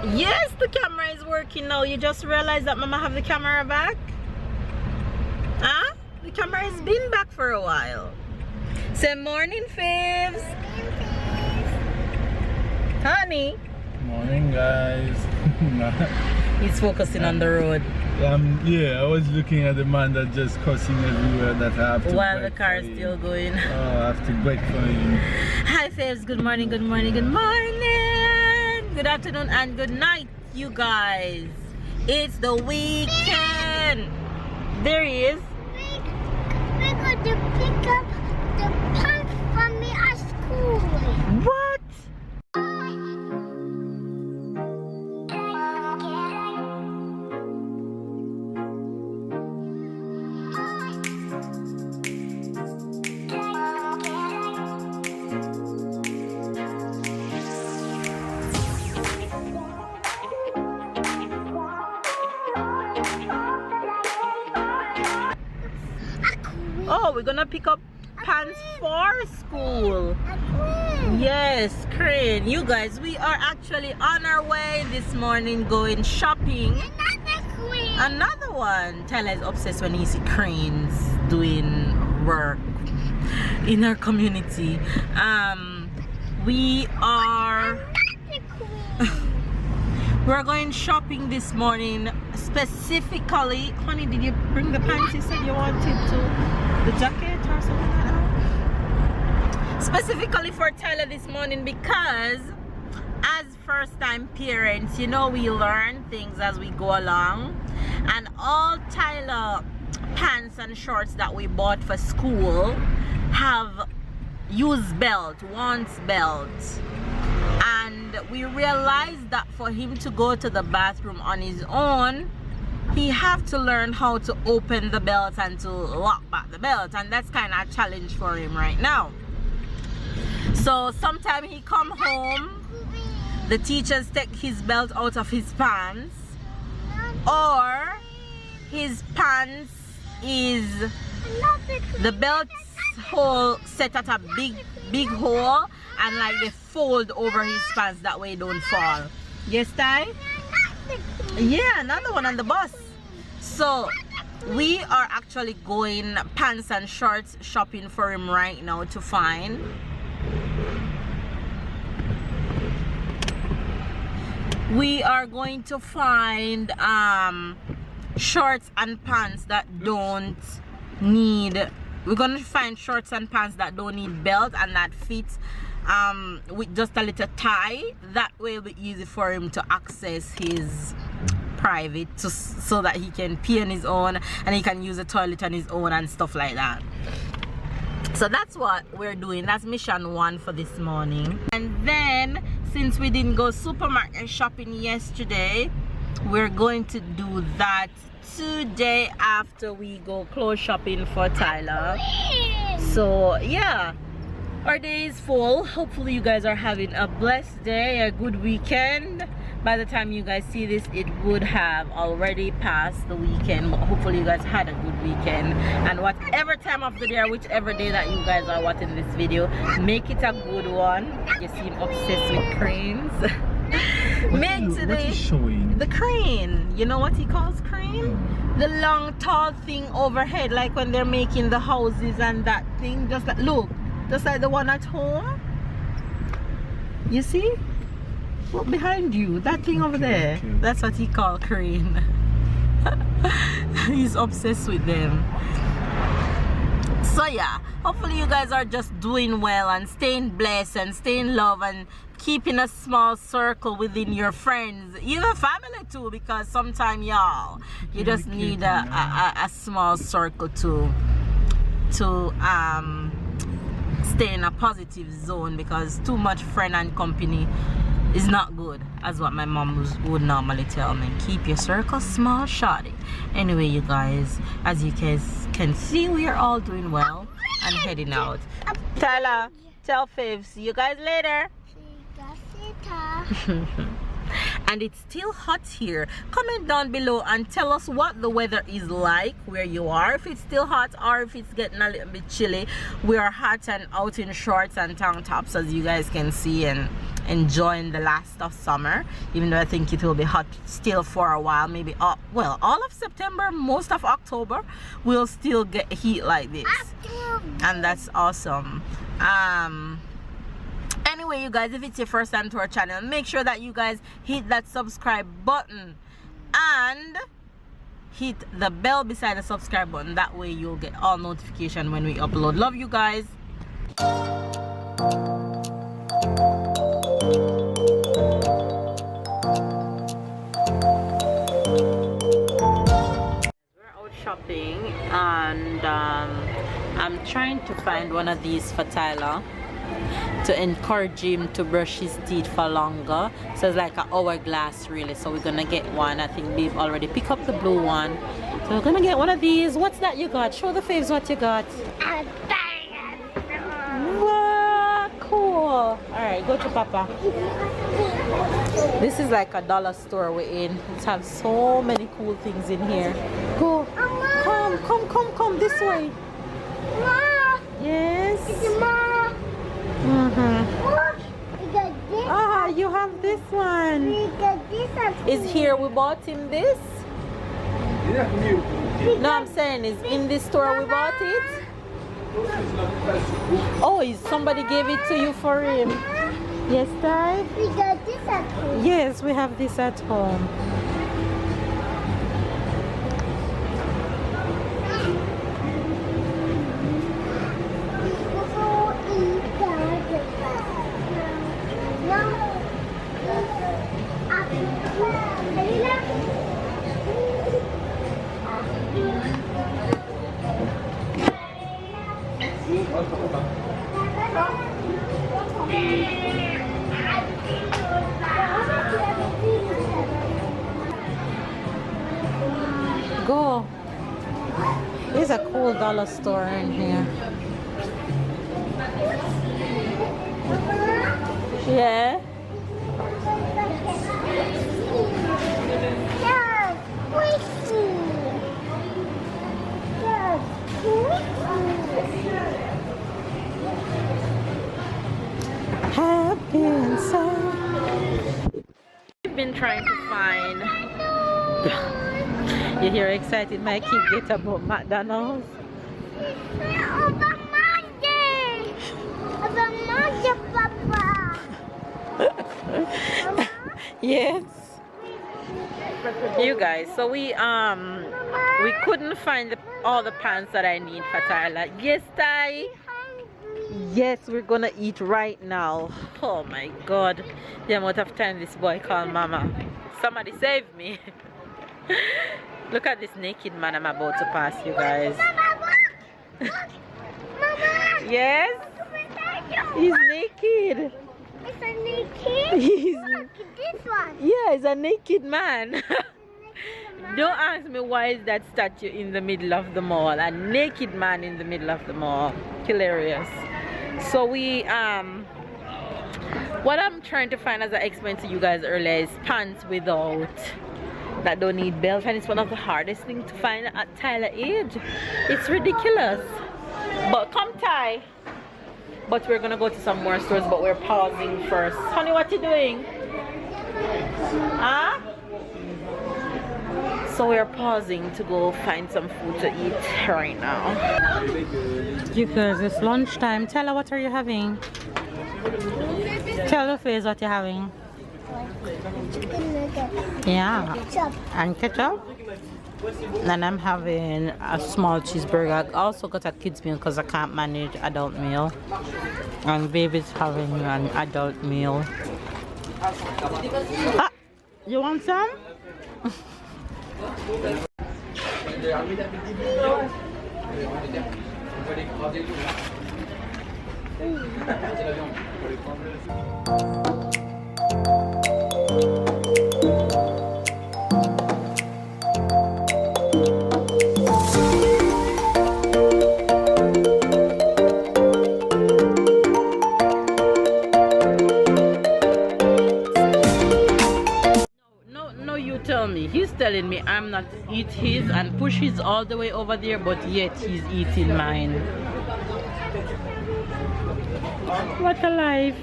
Yes, the camera is working now. You just realized that Mama have the camera back? Huh? The camera has been back for a while. Say morning, Fibs. Honey. Morning, guys. He's focusing on the road. Yeah, I was looking at the man that just cussing everywhere that I have to while the car is still going. Oh, I have to wait for him. Hi, Fibs. Good morning, good morning, good morning. Good afternoon and good night, you guys. It's the weekend. There he is. We're going to pick up the pants from me at school. What? Oh, we're gonna pick up pants for school. Yes, Crane. You guys, we are actually on our way this morning going shopping. Another queen. Another one. Tyler is obsessed when he sees cranes doing work in our community. We are we're going shopping this morning specifically. Honey, did you bring the pants you said you wanted to? The jacket or something like that? Specifically for Tyler this morning because as first time parents, you know, we learn things as we go along, and all Tyler pants and shorts that we bought for school have used belt, once belt, and we realized that for him to go to the bathroom on his own, he have to learn how to open the belt and to lock back the belt, and that's kind of a challenge for him right now. So sometimes he come home, the teachers take his belt out of his pants, or his pants is the belt hole set at a big hole, and like they fold over his pants, that way it don't fall. Yes, Ty? Yeah, another one on the bus. So we are actually going pants and shorts shopping for him right now to find. We are going to find shorts and pants that don't need, we're going to find shorts and pants that don't need belt and that fits with just a little tie. That way it'll be easy for him to access his private, so that he can pee on his own and he can use the toilet on his own and stuff like that. So that's what we're doing. That's mission one for this morning. And then since we didn't go supermarket shopping yesterday, we're going to do that today after we go clothes shopping for Tyler. So yeah, our day is full. Hopefully you guys are having a blessed day, a good weekend. By the time you guys see this, it would have already passed the weekend, but hopefully you guys had a good weekend. And whatever time of the day or whichever day that you guys are watching this video, make it a good one. You seem obsessed with cranes. What is showing? The crane. You know what he calls crane? The long tall thing overhead, like when they're making the houses and that thing. Just like, look, just like the one at home. You see? Look behind you, that thing over there. Okay. That's what he called crane. He's obsessed with them. So yeah, hopefully you guys are just doing well and staying blessed and staying love and keeping a small circle within your friends, even family too, because sometimes y'all, you just need a small circle to stay in a positive zone, because too much friend and company is not good, as what my mom would normally tell me. Keep your circle small, shorty. Anyway, you guys, as you guys can see, we are all doing well and heading out. Tyler, tell Fav, see you guys later. And it's still hot here. Comment down below and tell us what the weather is like where you are, if it's still hot or if it's getting a little bit chilly. We are hot and out in shorts and tank tops, as you guys can see, and enjoying the last of summer, even though I think it will be hot still for a while. Maybe well, all of September, most of October, we'll still get heat like this, and that's awesome. Anyway, you guys, if it's your first time to our channel, make sure that you guys hit that subscribe button and hit the bell beside the subscribe button. That way you'll get all notification when we upload. Love you guys. We're out shopping, and I'm trying to find one of these for Tyler to encourage him to brush his teeth for longer. So it's like an hourglass really, so we're gonna get one. I think babe already picked up the blue one, so we're gonna get one of these. What's that you got? Show the faves what you got. Wow, cool. All right, go to Papa. This is like a dollar store we're in. It has so many cool things in here. Go. Come this way. Yes. Ah, you have this one. Is here we bought him this? No, I'm saying is in this store we bought it. Oh, is somebody gave it to you for him? Yes, Ty? We got this at home. Yes, we have this at home. Go. There's a cool dollar store in here. Yeah. Happy inside. We've been trying to find. You hear excited my kid get about McDonald's? Papa. Yes. You guys, so we couldn't find all the pants that I need for Tyler. Yes, Ty. Yes, we're gonna eat right now. Oh my God, the amount of time this boy called Mama. Somebody save me. Look at this naked man I'm about to pass, you guys. Yes, he's naked. It's a naked. Look at this one. Yeah, he's a naked man. Don't ask me why is that statue in the middle of the mall. A naked man in the middle of the mall. Hilarious. So we what I'm trying to find, as I explained to you guys earlier, is pants without that don't need belt, and it's one of the hardest things to find at Tyler age. It's ridiculous. But come Ty. But we're gonna go to some more stores, but we're pausing first. Honey, what you doing? Huh? So we're pausing to go find some food to eat right now. You guys, it's lunchtime. Tell her, what are you having? Tell the face what you're having. Chicken nugget. Yeah. Ketchup. And ketchup? And I'm having a small cheeseburger. I also got a kids meal because I can't manage adult meal. And baby's having an adult meal. Ah, you want some? Tell me, he's telling me I'm not to eat his and push his all the way over there, but yet he's eating mine. What a life.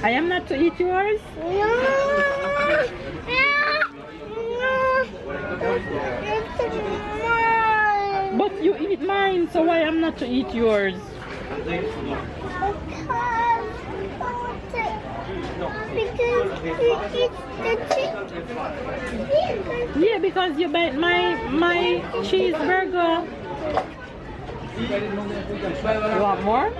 I am not to eat yours? But you eat mine, so why am not to eat yours? Yeah, because you bite my cheeseburger. You want more?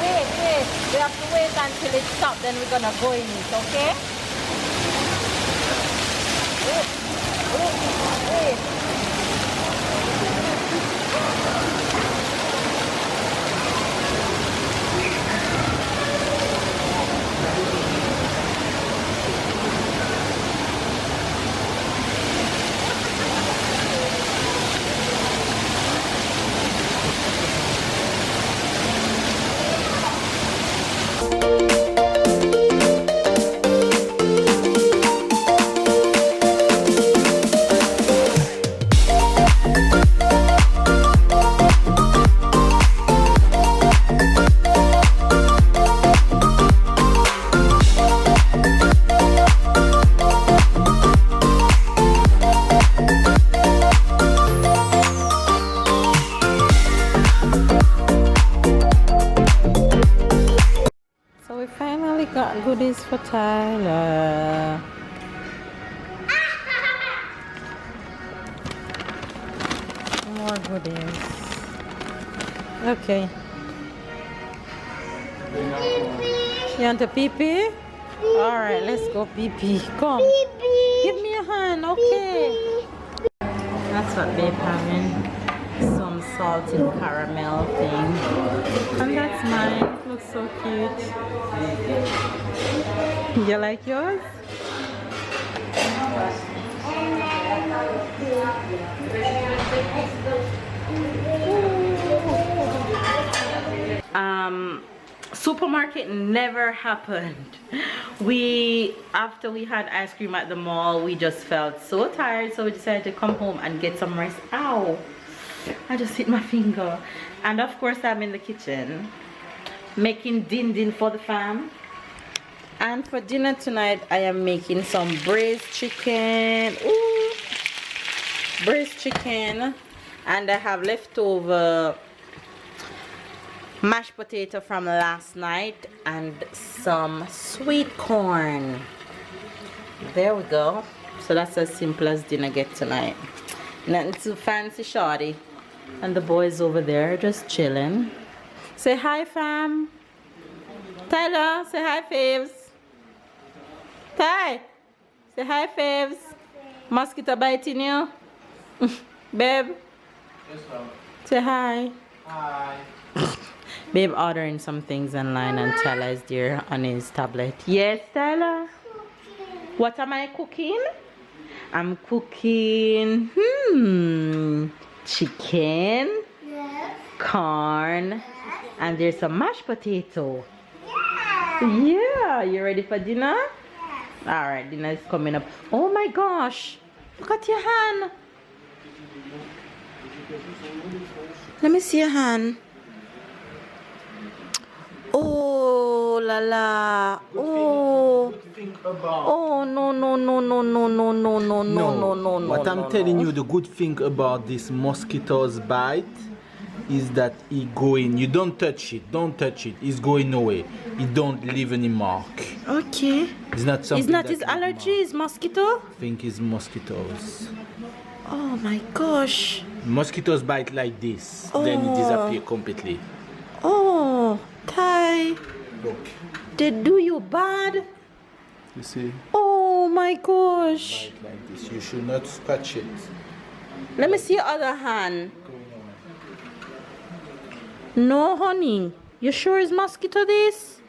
Wait, we have to wait until it stops, then we're gonna go in it, okay? Wait. So we finally got goodies for Tyler. More goodies. Okay. You want to pee-pee? Alright, let's go pee-pee. Come. Give me a hand, okay. That's what babe having. Some salted caramel thing. And that's mine. Looks so cute. You like yours? Supermarket never happened. After we had ice cream at the mall, we just felt so tired, so we decided to come home and get some rest. Ow, I just hit my finger. And of course I'm in the kitchen making din for the fam. And for dinner tonight I am making some braised chicken. Ooh, braised chicken. And I have leftover mashed potato from last night and some sweet corn. There we go. So that's as simple as dinner get tonight. Nothing too fancy, shorty. And the boys over there just chilling. Say hi, fam. Tyler, say hi, faves. Ty, say hi, faves. Mosquito biting you? Babe, say hi. Hi. Babe ordering some things online and Tyler is there on his tablet. Yes, Tyler? What am I cooking? I'm cooking chicken, corn, and there's some mashed potato. Yeah, you ready for dinner? Alright, dinner is coming up. Oh my gosh, look at your hand. Let me see your hand. Oh la la. Oh. Oh no. What I'm telling you, the good thing about this mosquito's bite is that it going. You don't touch it. Don't touch it. It's going away. It don't leave any mark. Okay. It's not something. It's not his allergy. It's mosquito. I think it's mosquitoes. Oh my gosh. Mosquitoes bite like this, then it disappear completely. Oh, Ty. Look. They do you bad. You see? Oh my gosh. Bite like this. You should not touch it. Let me see your other hand. No, honey. You sure it's mosquito this?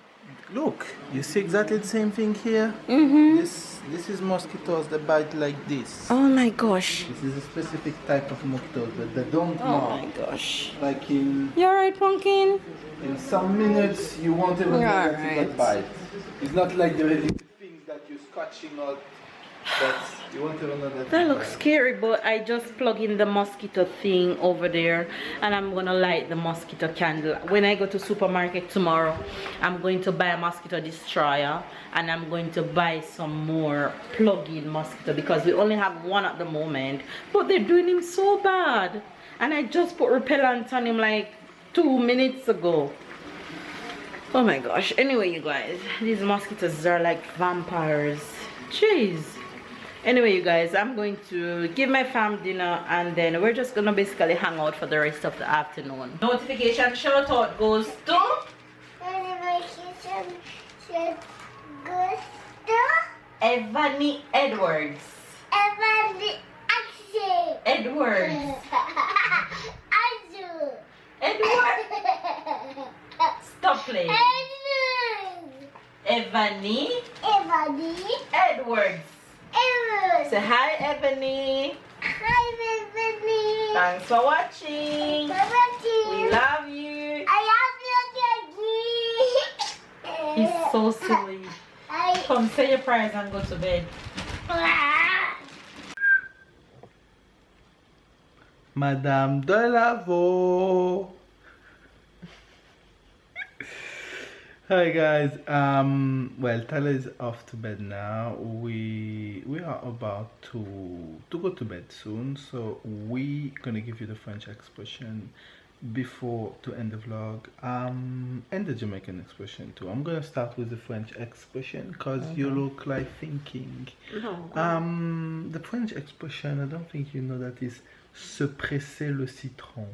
Look, you see exactly the same thing here? This is mosquitoes that bite like this. Oh my gosh. This is a specific type of mosquitoes, but they don't Oh mark. my gosh. Like in You alright, Pumpkin? some minutes you won't even know that you Alright. got bite. It's not like the little things that you scratching out. But you want to know that. That looks scary, but I just plug in the mosquito thing over there and I'm gonna light the mosquito candle. When I go to supermarket tomorrow, I'm going to buy a mosquito destroyer and I'm going to buy some more plug-in mosquito because we only have one at the moment, but they're doing him so bad. And I just put repellent on him like 2 minutes ago. Oh my gosh. Anyway, you guys, these mosquitoes are like vampires. Jeez. Anyway, you guys, I'm going to give my fam dinner and then we're just gonna basically hang out for the rest of the afternoon. Notification shout out goes to Notification goes to Evany Edwards. Evany Edwards. Azu. Edwards. Stop playing. Evany Edwards. Say hi, Ebony. Hi, Ebony. Thanks for watching. We love you. I love you, Daddy. He's so silly. Come say your prayers and go to bed. Madame Delaveau. Hi guys. Well, Tyler is off to bed now. We are about to go to bed soon, so we gonna give you the French expression before to end the vlog, and the Jamaican expression too. I'm gonna start with the French expression because you look like thinking. No. The French expression, I don't think you know that, is se presser le citron.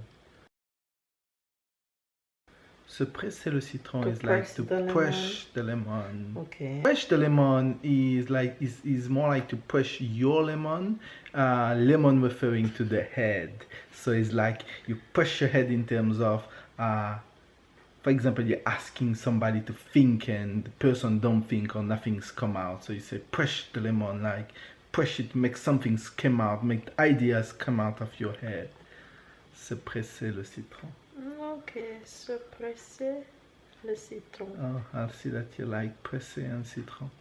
Se presser le citron is like to push the lemon. Okay. Push the lemon is like is more like to push your lemon. Lemon referring to the head. So it's like you push your head in terms of, for example, you're asking somebody to think and the person don't think or nothing's come out. So you say push the lemon, like push it, make something come out, make ideas come out of your head. Se presser le citron. Okay, se presser le citron. Oh, I'll see that you like presser and citron.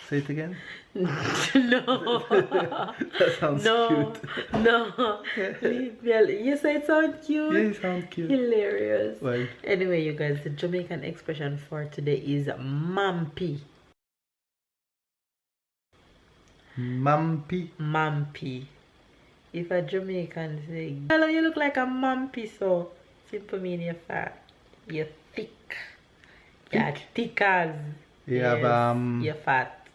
Say it again. No. That sounds cute. No. Leave me alone. You say it sound cute? Yeah, it sounds cute. Hilarious. Well, anyway, you guys, the Jamaican expression for today is mampy. Mampy. Mampy. If a Jamaican say, hello, you look like a mampy, so simple mean you're fat. You're thick. You're thick as. You're fat.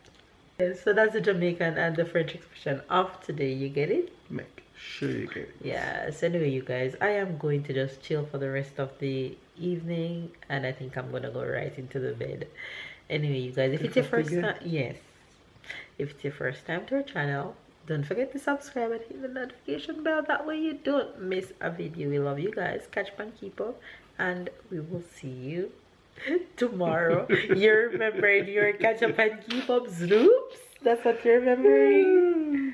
Yes, so that's the Jamaican and the French expression of today. You get it? Make sure you get it. Yes. Anyway, you guys, I am going to just chill for the rest of the evening, and I think I'm gonna go right into the bed. Anyway, you guys, if it's your first time, yes, if it's your first time to our channel, don't forget to subscribe and hit the notification bell. That way you don't miss a video. We love you guys. Catch and keep up, and we will see you tomorrow. You're remembering your catch up and keep up, Zoops. That's what you're remembering.